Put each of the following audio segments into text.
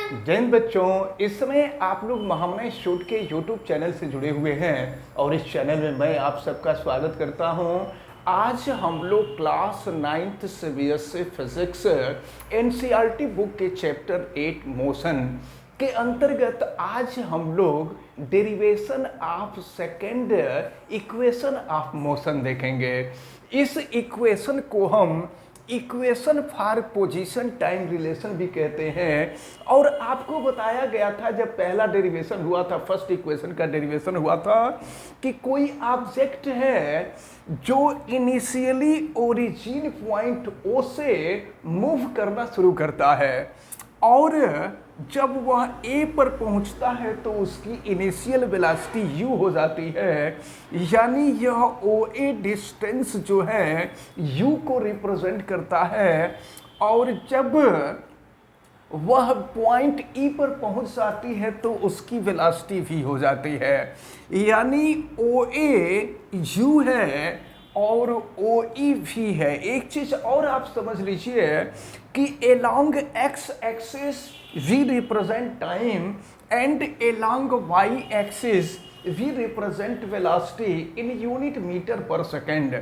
जय हिंद बच्चों, इस समय आप लोग महामना इंस्टीट्यूट के यूट्यूब चैनल से जुड़े हुए हैं और इस चैनल में मैं आप सबका स्वागत करता हूं। आज हम लोग क्लास 9th से बीएससी फिजिक्स एनसीईआरटी बुक के चैप्टर 8 मोशन के अंतर्गत आज हम लोग derivation of second equation of motion देखेंगे। इस इक्वेशन को हम equation for position time relation भी कहते हैं। और आपको बताया गया था जब पहला डेरिवेशन हुआ था, फर्स्ट इक्वेशन का डेरिवेशन हुआ था कि कोई ऑब्जेक्ट है जो इनिशियली ओरिजिन पॉइंट ओ से मूव करना शुरू करता है और जब वह ए पर पहुंचता है तो उसकी इनिशियल वेलोसिटी u हो जाती है, यानी यह ओ ए डिस्टेंस जो है u को रिप्रेजेंट करता है। और जब वह पॉइंट ई पर पहुंच जाती है तो उसकी वेलोसिटी v हो जाती है, यानी ओ ए u है और ओ ई भी है। एक चीज और आप समझ लीजिए कि along x axis we represent time and along y axis we represent velocity in unit metre per second.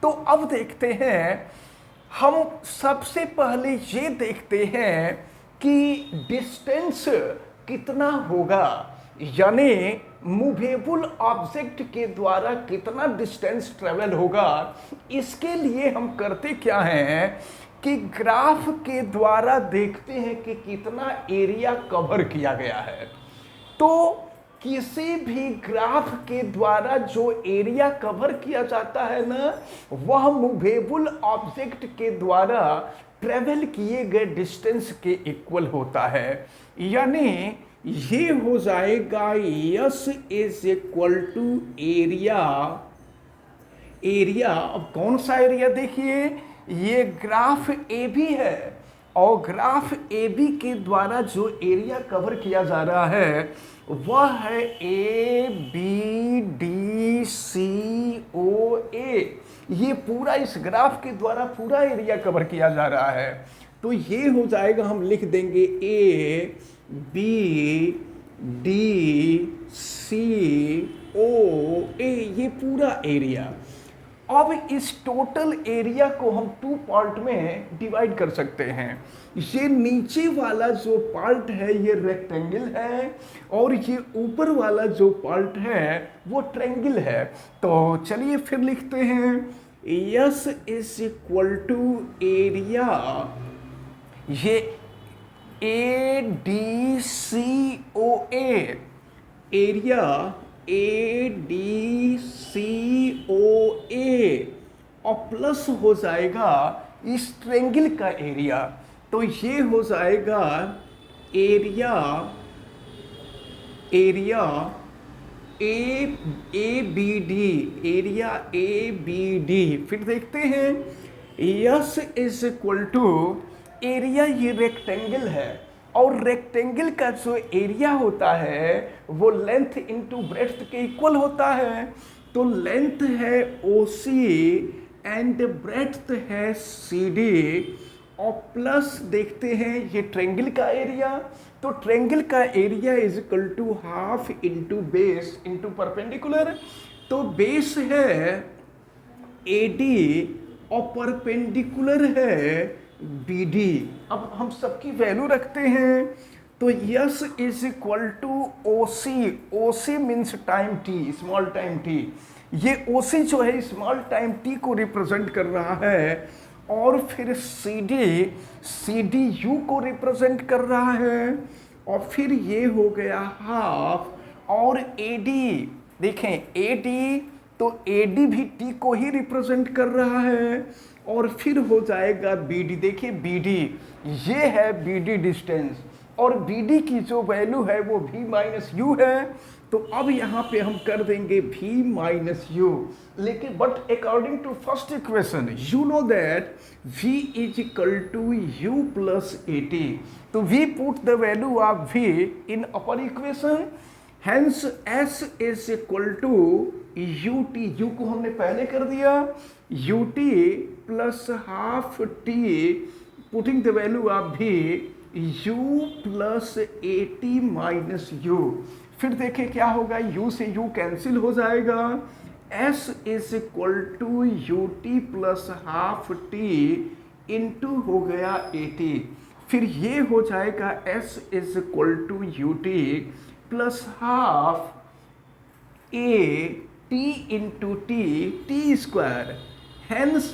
तो अब देखते हैं, हम सबसे पहले ये देखते हैं कि डिस्टेंस कितना होगा, यानी मूवेबल ऑब्जेक्ट के द्वारा कितना डिस्टेंस ट्रेवल होगा। इसके लिए हम करते क्या हैं कि ग्राफ के द्वारा देखते हैं कि कितना एरिया कवर किया गया है। तो किसी भी ग्राफ के द्वारा जो एरिया कवर किया जाता है ना, वह मूवेबल ऑब्जेक्ट के द्वारा ट्रेवल किए गए डिस्टेंस के इक्वल होता है। यानी ये हो जाएगा S is equal to area. Area, अब कौन सा एरिया देखिए, ये ग्राफ ए बी है और ग्राफ ए बी के द्वारा जो एरिया कवर किया जा रहा है वह है ए बी डी सी ओ ए। ये पूरा इस ग्राफ के द्वारा पूरा एरिया कवर किया जा रहा है। तो ये हो जाएगा, हम लिख देंगे ए बी डी सी ओ ए, ये पूरा एरिया। अब इस टोटल एरिया को हम 2 पार्ट में डिवाइड कर सकते हैं। ये नीचे वाला जो पार्ट है ये रेक्टेंगल है और ये ऊपर वाला जो पार्ट है वो ट्रायंगल है। तो चलिए फिर लिखते हैं S is equal to area, ये A D C O A, area A D C O A और प्लस हो जाएगा इस ट्रायंगल का एरिया। तो ये हो जाएगा area A B D, area A B D. फिर देखते हैं S is equal to area, ये रेक्टेंगल है और रेक्टेंगल का जो एरिया होता है वो लेंथ इनटू ब्रेड्थ के इक्वल होता है। तो लेंथ है OC एंड ब्रेड्थ है CD और प्लस देखते हैं ये ट्रायंगल का एरिया। तो ट्रायंगल का area is equal to half into base into perpendicular. तो बेस है AD और परपेंडिकुलर है BD। अब हम सबकी वैल्यू रखते हैं। तो S is equal to OC, OC means time t, small time t। ये OC जो है स्मॉल टाइम t को रिप्रेजेंट कर रहा है और फिर CD U को रिप्रेजेंट कर रहा है और फिर ये हो गया हाफ और AD, देखें AD, तो AD भी t को ही रिप्रेजेंट कर रहा है और फिर हो जाएगा BD। देखिए BD, ये है BD डिस्टेंस और BD की जो वैल्यू है वो V माइनस यू है। तो अब यहाँ पे हम कर देंगे V माइनस यू, लेकिन but according to first equation you know that V is equal to U plus AT। तो we put the value of V in upper equation, hence S is equal to UT, U को हमने पहले कर दिया, UT plus half T, putting the value of V u plus a T minus you. फिर देखें क्या होगा, u से u कैंसिल हो जाएगा, s is equal to u t plus half t into हो गया ए टी। फिर ये हो जाएगा s is equal to u t plus half a t into t square. Hence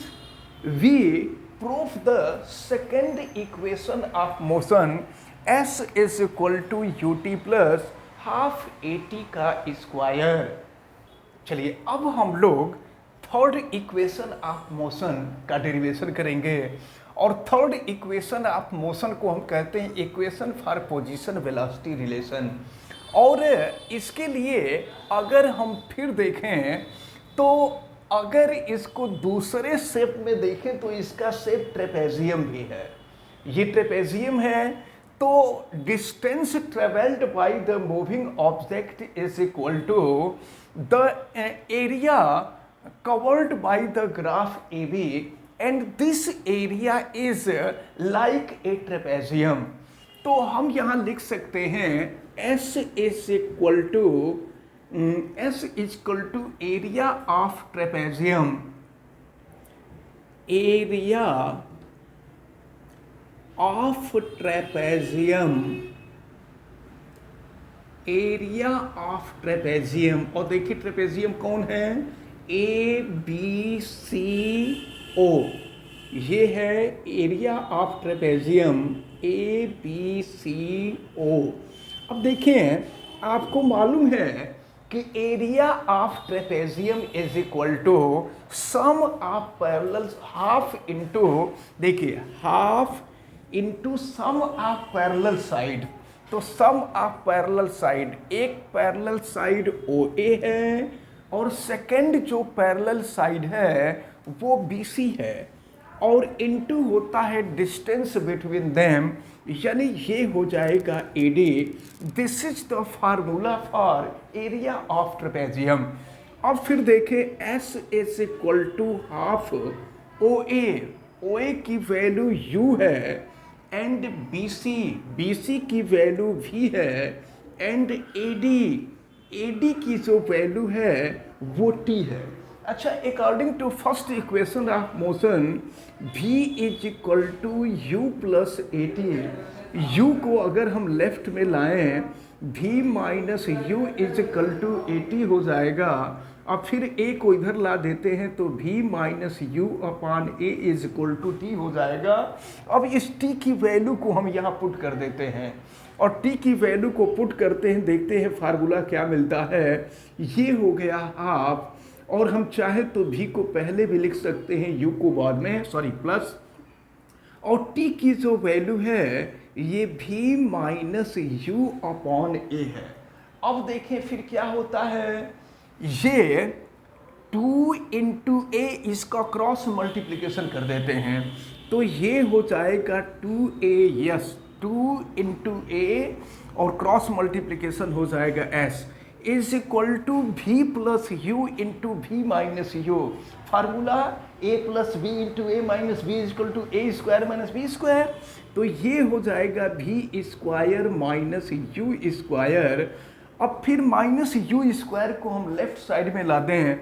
we prove the second equation of motion, s is equal to ut plus half a T का square. चलिए अब हम लोग third equation of motion का derivation करेंगे। और third equation of motion को हम कहते हैं equation for position velocity relation. और इसके लिए अगर हम फिर देखें तो अगर इसको दूसरे शेप में देखें तो इसका शेप ट्रेपेजियम भी है। ये ट्रेपेजियम है तो distance travelled by the moving object is equal to the area covered by the graph A B and this area is like a trapezium. तो हम यहाँ लिख सकते हैं S is equal to S is equal to area of trapezium, area of trapezium, area of trapezium। और देखिए trapezium कौन है, ए बी सी ओ, ये है area of trapezium A B C O. अब देखिए आपको मालूम है कि area of trapezium is equal to sum of parallels half into, देखिए half into sum of parallel side. तो सम ऑफ पैरेलल साइड, एक पैरेलल साइड ओ ए है और सेकंड जो पैरेलल साइड है वो बी सी है, और इंटू होता है डिस्टेंस बिटवीन देम, यानी ये हो जाएगा A D. This is the formula for area of trapezium. अब फिर देखें S is equal to half O A की वैल्यू यू है एंड बी सी की वैल्यू भी है एंड ए डी की जो वैल्यू है वो टी है। अच्छा, according to first equation of motion v is equal to u plus a t. U को अगर हम लेफ्ट में लाएं v minus u is equal to a t हो जाएगा। अब फिर a को इधर ला देते हैं तो v minus u upon a is equal to t हो जाएगा। अब इस t की वैल्यू को हम यहाँ पुट कर देते हैं और t की वैल्यू को पुट करते हैं, देखते हैं फार्मूला क्या मिलता है। ये हो गया हाफ, और हम चाहे तो v को पहले भी लिख सकते हैं u को बाद में, सॉरी प्लस, और t की जो वैल्यू है ये v माइनस यू अपॉन ए है। अब देखें फिर क्या होता है, ये 2 इंटू ए इसका क्रॉस मल्टीप्लिकेशन कर देते हैं तो ये हो जाएगा 2a, यस 2 इंटू ए और क्रॉस मल्टीप्लिकेशन हो जाएगा s is equal to v plus u into v minus u. Formula a plus b into a minus b is equal to a square minus b square. तो ये हो जाएगा v square minus u square. अब फिर minus u square को हम left side में ला दें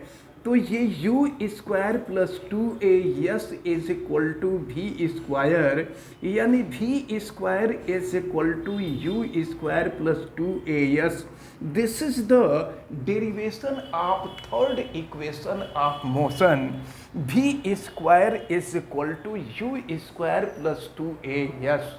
तो ये U square plus 2a S is equal to V square, यानी V square is equal to U square plus 2a S. This is the derivation of third equation of motion, V square is equal to U square plus 2a S.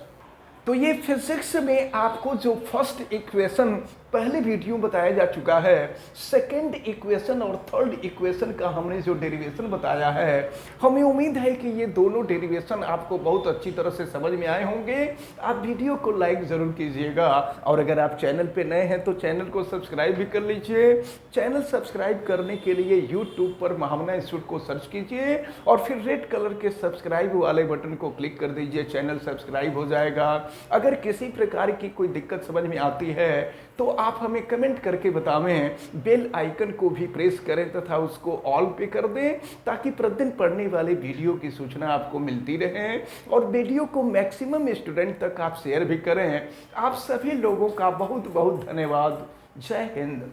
तो ये physics में आपको जो first equation पहले video में बताया जा चुका है, सेकंड इक्वेशन और थर्ड इक्वेशन का हमने जो डेरिवेशन बताया है, हमें उम्मीद है कि ये दोनों डेरिवेशन आपको बहुत अच्छी तरह से समझ में आए होंगे। आप वीडियो को लाइक ज़रूर कीजिएगा और अगर आप चैनल पे नए हैं तो चैनल को सब्सक्राइब भी कर लीजिए। चैनल सब्सक्राइब करने के लिए यूट्यूब पर महामना इंस्टीट्यूट को सर्च कीजिए और फिर रेड कलर के सब्सक्राइब वाले बटन को क्लिक कर दीजिए, चैनल सब्सक्राइब हो जाएगा। अगर किसी प्रकार की कोई दिक्कत समझ में आती है तो आप हमें कमेंट करके बतावें, बेल आइकन को भी प्रेस करें तथा उसको ऑल पे कर दें, ताकि प्रतिदिन पढ़ने वाले वीडियो की सूचना आपको मिलती रहे। और वीडियो को मैक्सिमम स्टूडेंट तक आप शेयर भी करें। आप सभी लोगों का बहुत बहुत धन्यवाद। जय हिंद।